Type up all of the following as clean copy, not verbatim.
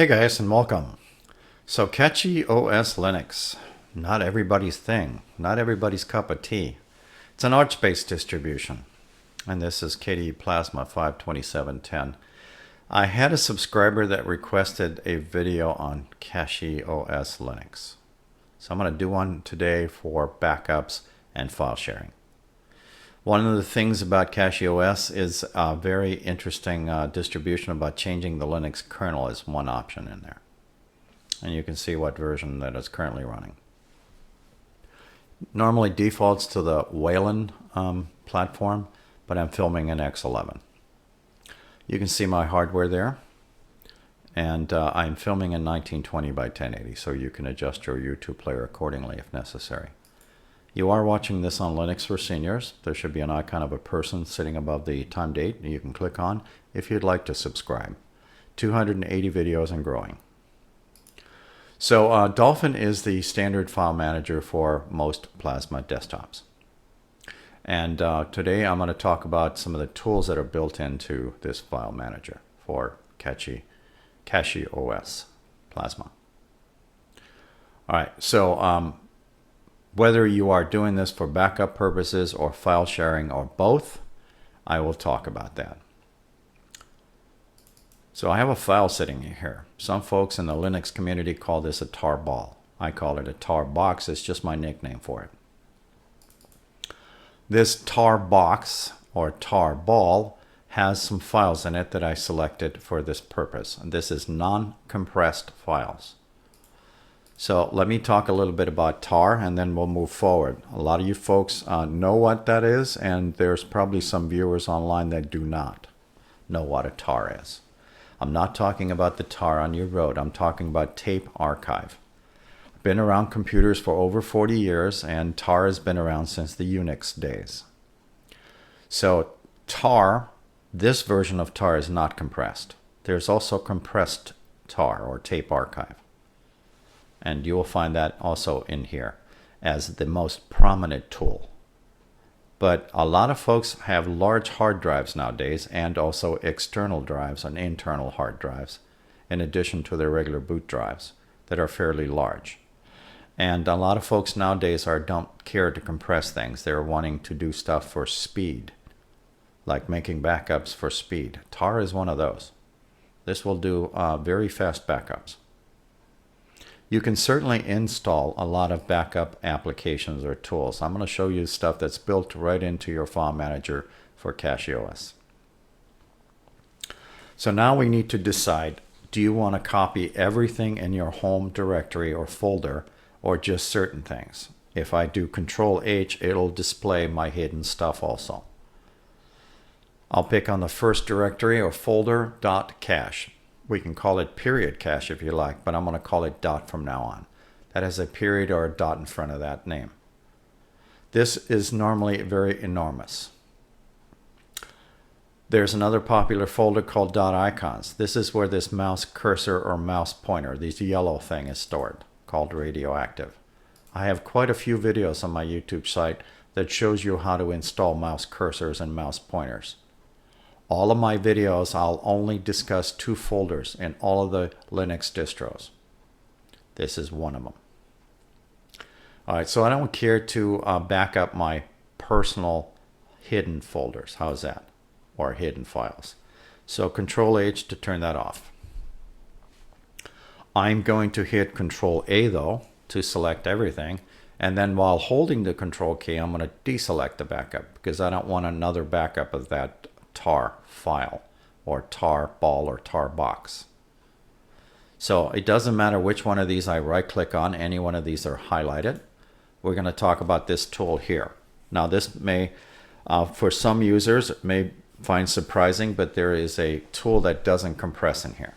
Hey guys, and welcome. So CachyOS Linux, not everybody's thing, not everybody's cup of tea. It's an Arch-based distribution, and this is KDE Plasma 52710. I had a subscriber that requested a video on CachyOS Linux. So I'm going to do one today for backups and file sharing. One of the things about CachyOS is a very interesting distribution about changing the Linux kernel is one option in there. And you can see what version that is currently running. Normally defaults to the Wayland platform, but I'm filming in X11. You can see my hardware there. And I'm filming in 1920 by 1080, so you can adjust your YouTube player accordingly if necessary. You are watching this on Linux for Seniors. There should be an icon of a person sitting above the time date you can click on if you'd like to subscribe. 280 videos and growing. So Dolphin is the standard file manager for most Plasma desktops. And today I'm going to talk about some of the tools that are built into this file manager for CachyOS Plasma. All right, so whether you are doing this for backup purposes or file sharing or both, I will talk about that. So I have a file sitting here. Some folks in the Linux community call this a tar ball. I call it a tar box. It's just my nickname for it. This tar box or tar ball has some files in it that I selected for this purpose. And this is non-compressed files. So let me talk a little bit about tar and then we'll move forward. A lot of you folks know what that is, and there's probably some viewers online that do not know what a tar is. I'm not talking about the tar on your road. I'm talking about tape archive. I've been around computers for over 40 years, and tar has been around since the Unix days. So tar, this version of tar is not compressed. There's also compressed tar or tape archive. And you will find that also in here as the most prominent tool. But a lot of folks have large hard drives nowadays, and also external drives and internal hard drives, in addition to their regular boot drives that are fairly large. And a lot of folks nowadays don't care to compress things. They're wanting to do stuff for speed, like making backups for speed. Tar is one of those. This will do very fast backups. You can certainly install a lot of backup applications or tools. I'm going to show you stuff that's built right into your file manager for CachyOS. So now we need to decide, do you want to copy everything in your home directory or folder, or just certain things? If I do Control-H, it'll display my hidden stuff also. I'll pick on the first directory or folder, .cache. We can call it period cache if you like, but I'm going to call it dot from now on. That has a period or a dot in front of that name. This is normally very enormous. There's another popular folder called .icons. This is where this mouse cursor or mouse pointer, this yellow thing, is stored, called radioactive. I have quite a few videos on my YouTube site that shows you how to install mouse cursors and mouse pointers. All of my videos, I'll only discuss two folders in all of the Linux distros. This is one of them. All right, so I don't care to back up my personal hidden folders. How's that? Or hidden files. So Control-H to turn that off. I'm going to hit Control-A though to select everything. And then while holding the Control key, I'm going to deselect the backup because I don't want another backup of that tar file or tar ball or tar box. So it doesn't matter which one of these I right click on, any one of these are highlighted. We're going to talk about this tool here. Now this may, for some users, it may find surprising, but there is a tool that doesn't compress in here.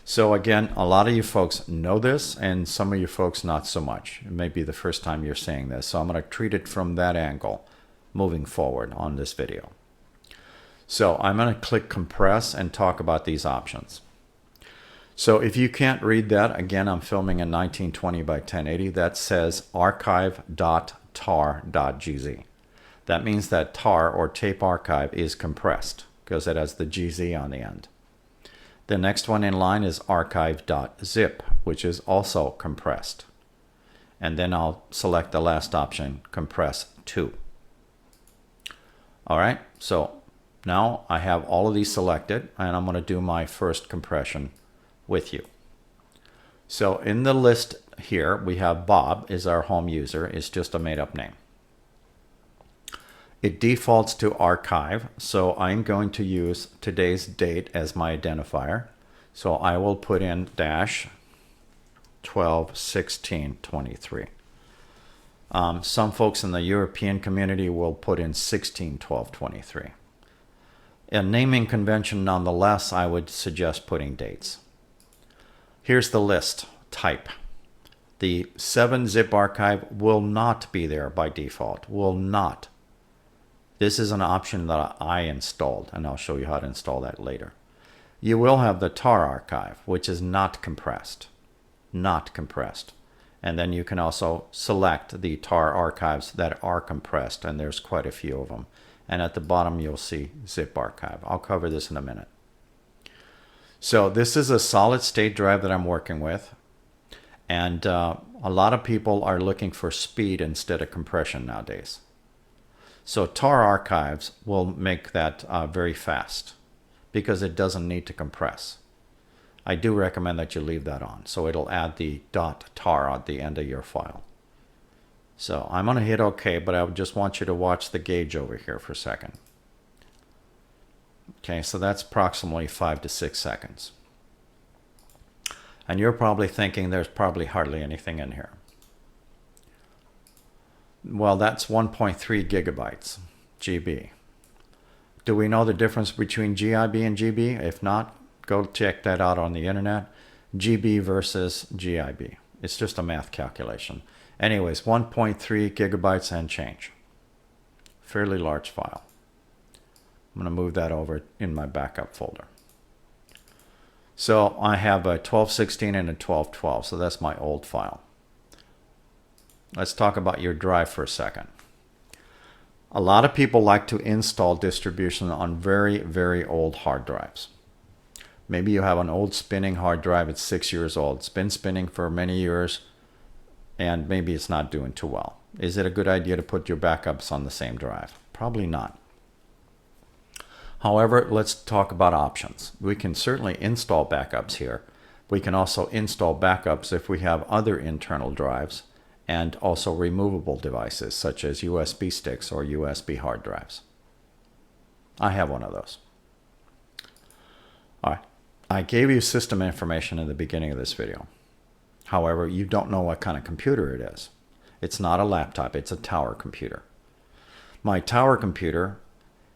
So again, a lot of you folks know this, and some of you folks not so much. It may be the first time you're seeing this, so I'm going to treat it from that angle moving forward on this video. So I'm going to click compress and talk about these options. So if you can't read that, again, I'm filming in 1920 by 1080. That says archive.tar.gz. That means that tar or tape archive is compressed because it has the GZ on the end. The next one in line is archive.zip, which is also compressed. And then I'll select the last option, compress to. All right, so now I have all of these selected, and I'm going to do my first compression with you. So in the list here, we have Bob is our home user. It's just a made-up name. It defaults to archive, so I'm going to use today's date as my identifier. So I will put in dash 12/16/23. Some folks in the European community will put in 16/12/23. A naming convention nonetheless, I would suggest putting dates. Here's the list type. The 7-zip archive will not be there by default, will not. This is an option that I installed, and I'll show you how to install that later. You will have the tar archive, which is not compressed. Not compressed. And then you can also select the tar archives that are compressed, and there's quite a few of them. And at the bottom, you'll see zip archive. I'll cover this in a minute. So this is a solid state drive that I'm working with. And a lot of people are looking for speed instead of compression nowadays. So tar archives will make that very fast because it doesn't need to compress. I do recommend that you leave that on, so it'll add the .tar at the end of your file. So I'm going to hit OK, but I just want you to watch the gauge over here for a second. Okay, so that's approximately 5 to 6 seconds. And you're probably thinking there's probably hardly anything in here. Well, that's 1.3 gigabytes, GB. Do we know the difference between GIB and GB? If not, go check that out on the internet. GB versus GIB. It's just a math calculation. Anyways, 1.3 gigabytes and change. Fairly large file. I'm going to move that over in my backup folder. So I have a 12/16 and a 12/12, so that's my old file. Let's talk about your drive for a second. A lot of people like to install distribution on very, very old hard drives. Maybe you have an old spinning hard drive, it's 6 years old. It's been spinning for many years, and maybe it's not doing too well. Is it a good idea to put your backups on the same drive? Probably not. However, let's talk about options. We can certainly install backups here. We can also install backups if we have other internal drives and also removable devices such as USB sticks or USB hard drives. I have one of those. All right. I gave you system information in the beginning of this video. However, you don't know what kind of computer it is. It's not a laptop, it's a tower computer. My tower computer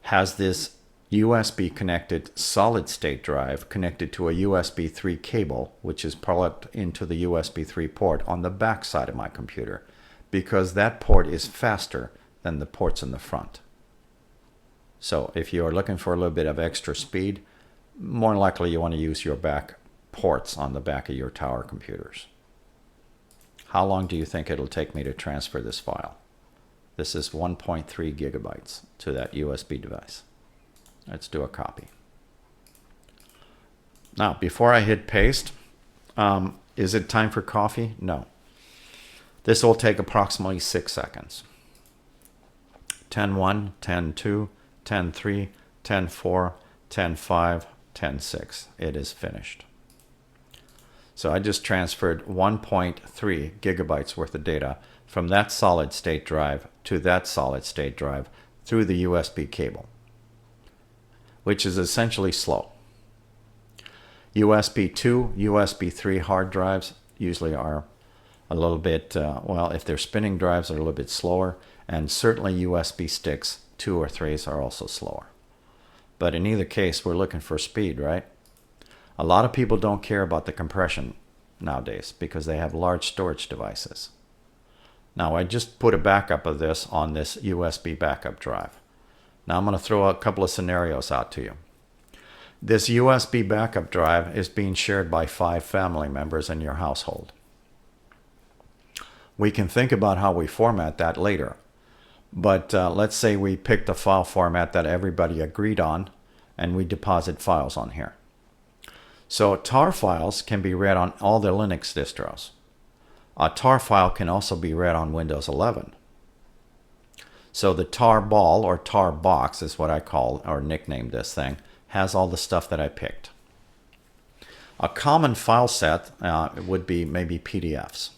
has this USB connected solid state drive connected to a USB 3 cable, which is plugged into the USB 3 port on the back side of my computer, because that port is faster than the ports in the front. So if you are looking for a little bit of extra speed, more likely you want to use your back ports on the back of your tower computers. How long do you think it'll take me to transfer this file? This is 1.3 gigabytes to that USB device. Let's do a copy. Now, before I hit paste, is it time for coffee? No. This will take approximately 6 seconds. 10:1, 10:2, 10:3, 10:4, 10:5, 10:6. It is finished. So I just transferred 1.3 gigabytes worth of data from that solid state drive to that solid state drive through the USB cable, which is essentially slow. USB 2, USB 3 hard drives usually are a little bit, well, if they're spinning drives, they're a little bit slower, and certainly USB sticks 2 or 3s are also slower. But in either case, we're looking for speed, right? A lot of people don't care about the compression nowadays because they have large storage devices. Now, I just put a backup of this on this USB backup drive. Now I'm going to throw a couple of scenarios out to you. This USB backup drive is being shared by 5 family members in your household. We can think about how we format that later. But let's say we picked a file format that everybody agreed on and we deposit files on here. So tar files can be read on all the Linux distros. A tar file can also be read on Windows 11. So the tar ball or tar box is what I call or nicknamed this thing, has all the stuff that I picked. A common file set would be maybe PDFs.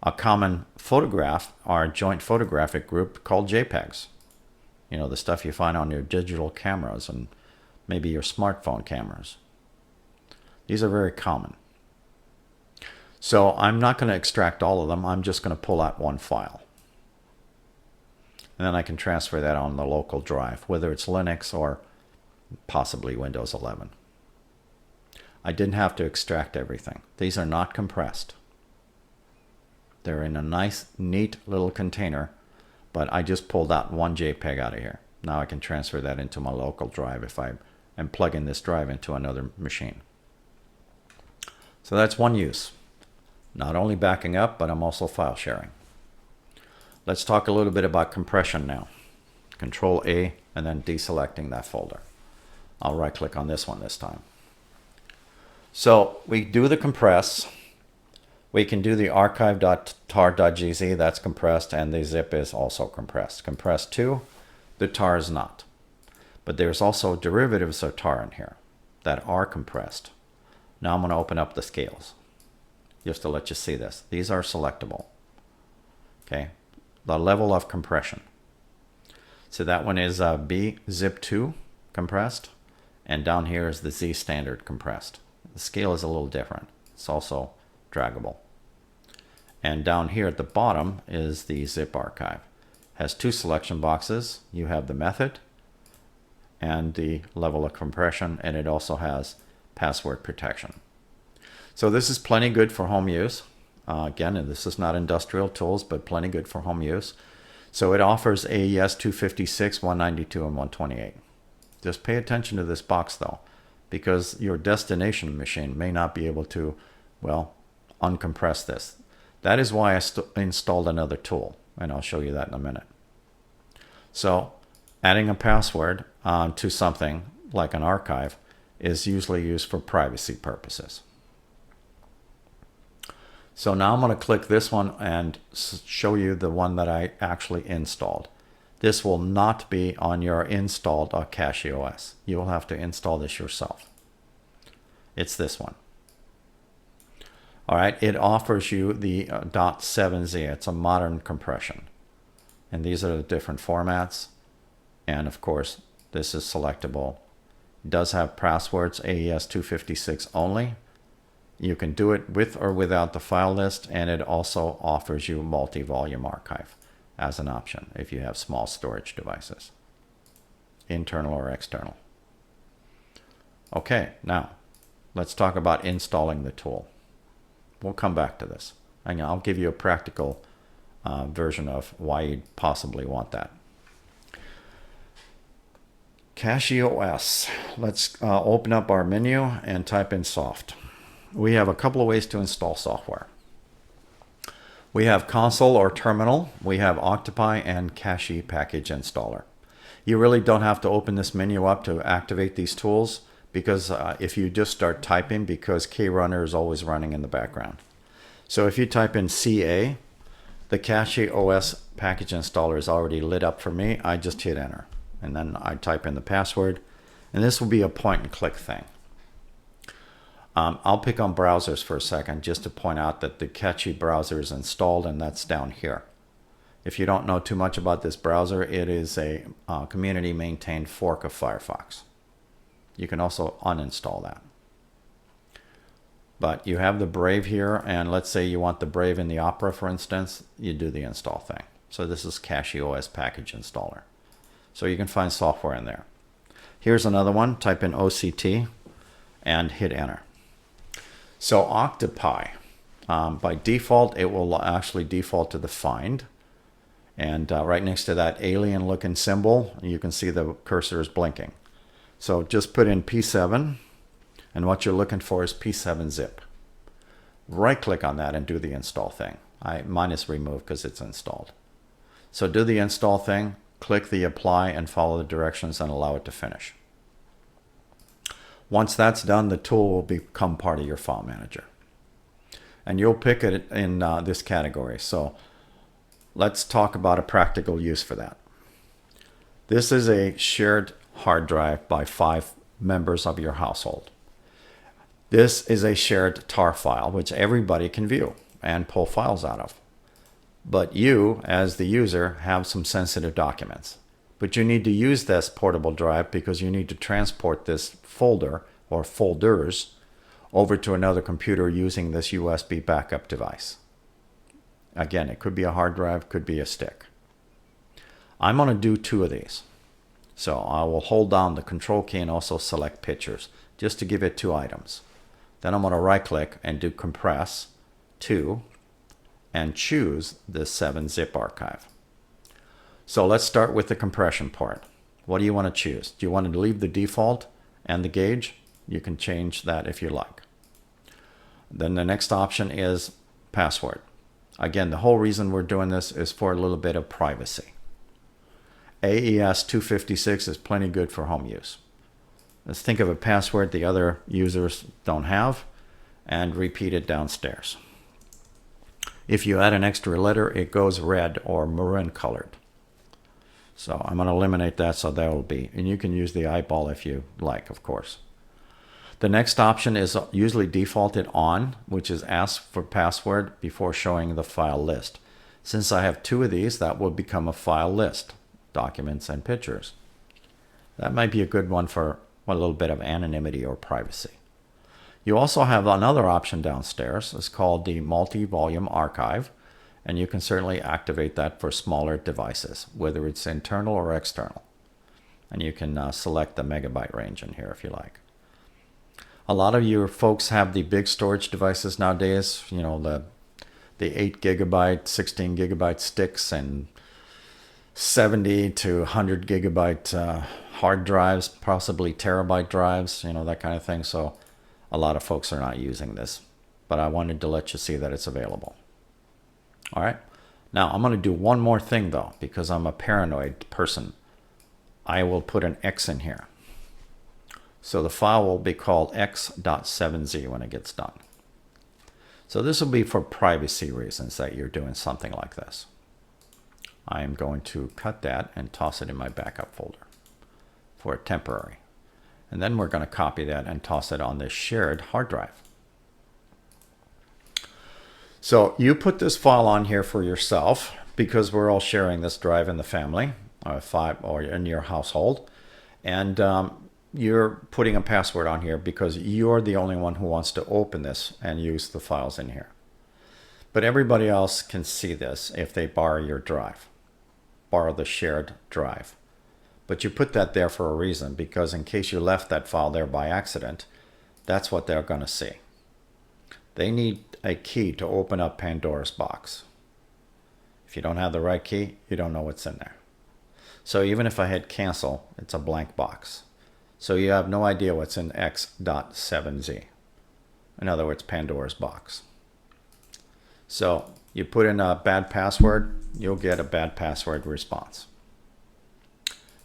A common photograph or joint photographic group called JPEGs. You know, the stuff you find on your digital cameras and maybe your smartphone cameras. These are very common. So I'm not going to extract all of them. I'm just going to pull out one file. And then I can transfer that on the local drive, whether it's Linux or possibly Windows 11. I didn't have to extract everything. These are not compressed. They're in a nice, neat little container, but I just pulled out one JPEG out of here. Now I can transfer that into my local drive if I am plugging this drive into another machine. So that's one use. Not only backing up, but I'm also file sharing. Let's talk a little bit about compression now. Control A and then deselecting that folder. I'll right click on this one this time. So we do the compress. We can do the archive.tar.gz, that's compressed, and the zip is also compressed. Compressed too, the tar is not. But there's also derivatives of tar in here that are compressed. Now I'm going to open up the scales just to let you see this. These are selectable. Okay, the level of compression. So that one is B zip 2 compressed, and down here is the Z standard compressed. The scale is a little different. It's also draggable. And down here at the bottom is the zip archive. Has two selection boxes. You have the method and the level of compression, and it also has password protection. So this is plenty good for home use. Again, and this is not industrial tools, but plenty good for home use. So it offers AES 256, 192, and 128. Just pay attention to this box though, because your destination machine may not be able to, well, uncompress this. That is why I installed another tool, and I'll show you that in a minute. So adding a password to something like an archive is usually used for privacy purposes. So now I'm going to click this one and show you the one that I actually installed. This will not be on your installed CachyOS. You will have to install this yourself. It's this one. All right, it offers you the .7z. It's a modern compression. And these are the different formats. And of course, this is selectable. It does have passwords, AES 256 only. You can do it with or without the file list, and it also offers you multi-volume archive as an option if you have small storage devices, internal or external. Okay, now let's talk about installing the tool. We'll come back to this, and I'll give you a practical version of why you'd possibly want that. CachyOS. Let's open up our menu and type in soft. We have a couple of ways to install software. We have console or terminal. We have Octopi and Cachy package installer. You really don't have to open this menu up to activate these tools, because if you just start typing, because KRunner is always running in the background. So if you type in CA, the CachyOS package installer is already lit up for me. I just hit enter, and then I type in the password, and this will be a point and click thing. I'll pick on browsers for a second just to point out that the Cachy browser is installed, and that's down here. If you don't know too much about this browser, it is a community maintained fork of Firefox. You can also uninstall that. But you have the Brave here, and let's say you want the Brave in the Opera, for instance, you do the install thing. So this is CachyOS package installer. So you can find software in there. Here's another one. Type in OCT and hit enter. So Octopi, by default, it will actually default to the find. And right next to that alien looking symbol, you can see the cursor is blinking. So just put in P7, and what you're looking for is P7 zip. Right click on that and do the install thing. Mine is removed because it's installed. So do the install thing, click the apply and follow the directions and allow it to finish. Once that's done, the tool will become part of your file manager. And you'll pick it in this category. So let's talk about a practical use for that. This is a shared hard drive by 5 members of your household. This is a shared tar file, which everybody can view and pull files out of. But you, as the user, have some sensitive documents. But you need to use this portable drive because you need to transport this folder or folders over to another computer using this USB backup device. Again, it could be a hard drive, could be a stick. I'm going to do 2 of these. So I will hold down the control key and also select pictures just to give it 2 items. Then I'm going to right click and do compress to and choose the 7-zip archive. So let's start with the compression part. What do you want to choose? Do you want to leave the default and the gauge? You can change that if you like. Then the next option is password. Again, the whole reason we're doing this is for a little bit of privacy. AES 256 is plenty good for home use. Let's think of a password the other users don't have and repeat it downstairs. If you add an extra letter, it goes red or maroon colored. So I'm going to eliminate that, so that will be, and you can use the eyeball if you like, of course. The next option is usually defaulted on, which is ask for password before showing the file list. Since I have 2 of these, that will become a file list, documents and pictures. That might be a good one for a little bit of anonymity or privacy. You also have another option downstairs. It's called the multi-volume archive, and you can certainly activate that for smaller devices, whether it's internal or external. And you can select the megabyte range in here if you like. A lot of you folks have the big storage devices nowadays, you know, the 8 gigabyte, 16 gigabyte sticks and 70 to 100 gigabyte hard drives, possibly terabyte drives, you know, that kind of thing. So a lot of folks are not using this, but I wanted to let you see that it's available. All right. Now I'm going to do one more thing though, because I'm a paranoid person. I will put an X in here. So the file will be called x.7z when it gets done. So this will be for privacy reasons that you're doing something like this. I am going to cut that and toss it in my backup folder for temporary. And then we're going to copy that and toss it on this shared hard drive. So you put this file on here for yourself because we're all sharing this drive in the family, or in your household. And you're putting a password on here because you're the only one who wants to open this and use the files in here. But everybody else can see this if they borrow your drive, borrow the shared drive. But you put that there for a reason, because in case you left that file there by accident, that's what they're going to see. They need a key to open up Pandora's box. If you don't have the right key, you don't know what's in there. So even if I hit cancel, it's a blank box. So you have no idea what's in x.7z. In other words, Pandora's box. So you put in a bad password, you'll get a bad password response.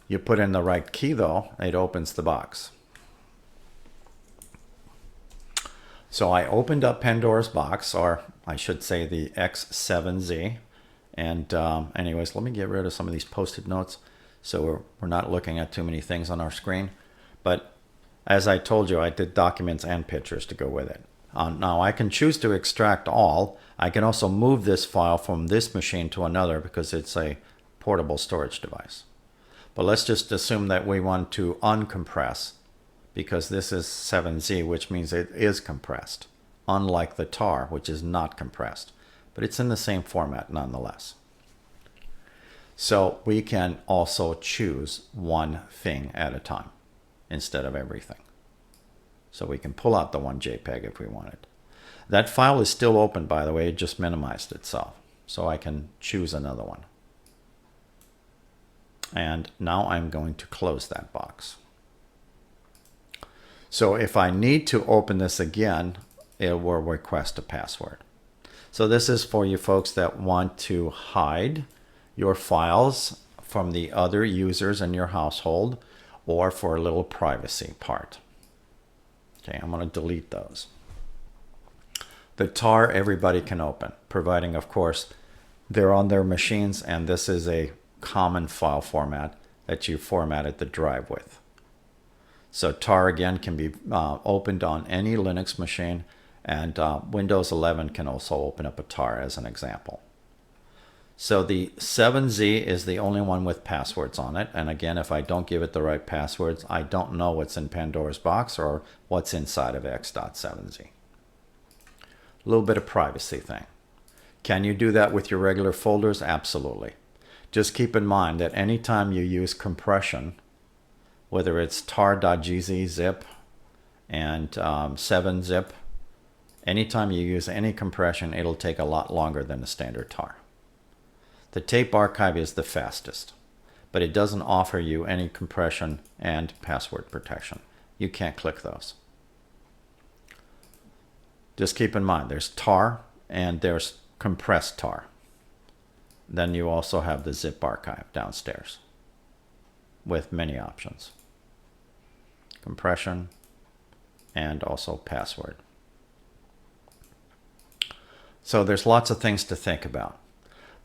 You put in the right key though, it opens the box. So I opened up Pandora's box, or I should say the X7Z. And anyways, let me get rid of some of these post-it notes so we're not looking at too many things on our screen. But as I told you, I did documents and pictures to go with it. Now I can choose to extract all. I can also move this file from this machine to another because it's a portable storage device. But let's just assume that we want to uncompress, because this is 7Z, which means it is compressed, unlike the tar, which is not compressed. But it's in the same format nonetheless. So we can also choose one thing at a time instead of everything. So we can pull out the one JPEG if we wanted. That file is still open, by the way, it just minimized itself. So I can choose another one. And now I'm going to close that box. So if I need to open this again, it will request a password. So this is for you folks that want to hide your files from the other users in your household, or for a little privacy part. Okay, I'm going to delete those. The tar everybody can open, providing, of course, they're on their machines and this is a common file format that you formatted the drive with. So tar again can be opened on any Linux machine, and Windows 11 can also open up a tar as an example. So the 7Z is the only one with passwords on it, and again, if I don't give it the right passwords, I don't know what's in Pandora's box or what's inside of x.7z. A little bit of privacy thing. Can you do that with your regular folders? Absolutely. Just keep in mind that anytime you use compression, whether it's tar.gz zip and 7-zip, anytime you use any compression, it'll take a lot longer than the standard tar. The tape archive is the fastest, but it doesn't offer you any compression and password protection. You can't click those. Just keep in mind, there's tar and there's compressed tar. Then you also have the zip archive downstairs with many options. Compression and also password. So there's lots of things to think about.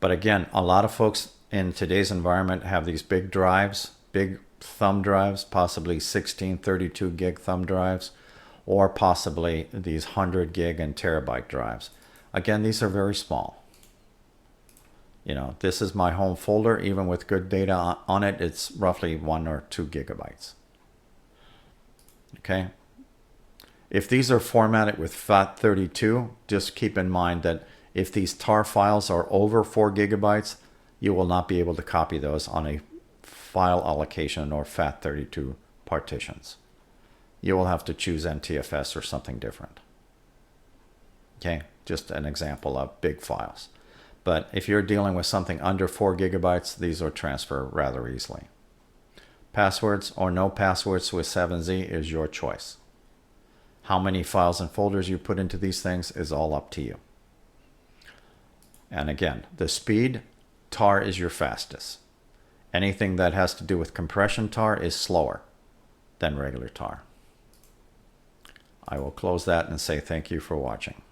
But again, a lot of folks in today's environment have these big drives, big thumb drives, possibly 16, 32 gig thumb drives, or possibly these 100 gig and terabyte drives. Again, these are very small. You know, this is my home folder. Even with good data on it, it's roughly 1 or 2 gigabytes. Okay. If these are formatted with FAT32, just keep in mind that if these tar files are over 4 gigabytes, you will not be able to copy those on a file allocation or FAT32 partitions. You will have to choose NTFS or something different. Okay, just an example of big files. But if you're dealing with something under 4 gigabytes, these will transfer rather easily. Passwords or no passwords with 7Z is your choice. How many files and folders you put into these things is all up to you. And again, the speed, tar is your fastest. Anything that has to do with compression tar is slower than regular tar. I will close that and say thank you for watching.